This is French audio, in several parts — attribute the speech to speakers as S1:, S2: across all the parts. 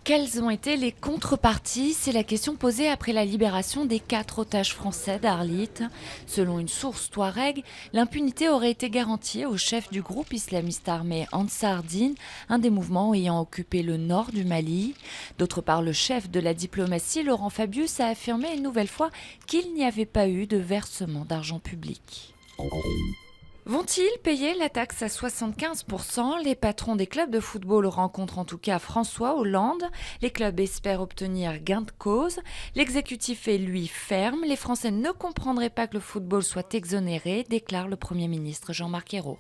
S1: Quelles ont été les contreparties? C'est la question posée après la libération des 4 otages français d'Arlit. Selon une source touareg, l'impunité aurait été garantie au chef du groupe islamiste armé Ansar Dine, un des mouvements ayant occupé le nord du Mali. D'autre part, le chef de la diplomatie, Laurent Fabius, a affirmé une nouvelle fois qu'il n'y avait pas eu de versement d'argent public. Vont-ils payer la taxe à 75%? Les patrons des clubs de football rencontrent en tout cas François Hollande. Les clubs espèrent obtenir gain de cause. L'exécutif est lui ferme. Les Français ne comprendraient pas que le football soit exonéré, déclare le Premier ministre Jean-Marc Ayrault.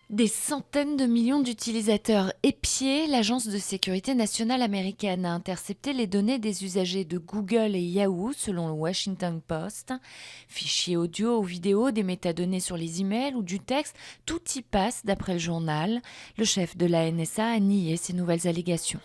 S1: Des centaines de millions d'utilisateurs épiés, l'Agence de sécurité nationale américaine a intercepté les données des usagers de Google et Yahoo, selon le Washington Post. Fichiers audio ou vidéo, des métadonnées sur les emails ou du texte, tout y passe d'après le journal. Le chef de la NSA a nié ces nouvelles allégations.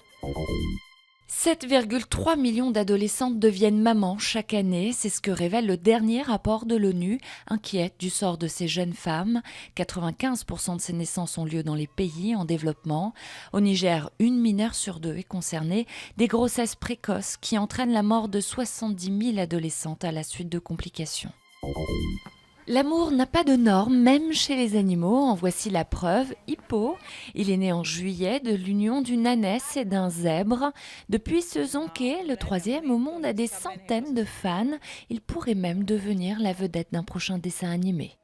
S1: 7,3 millions d'adolescentes deviennent mamans chaque année, c'est ce que révèle le dernier rapport de l'ONU, inquiète du sort de ces jeunes femmes. 95% de ces naissances ont lieu dans les pays en développement. Au Niger, une mineure sur deux est concernée, des grossesses précoces qui entraînent la mort de 70 000 adolescentes à la suite de complications. L'amour n'a pas de normes, même chez les animaux. En voici la preuve. Hippo, il est né en juillet de l'union d'une ânesse et d'un zèbre. Depuis ce zonquet, le troisième au monde a des centaines de fans. Il pourrait même devenir la vedette d'un prochain dessin animé.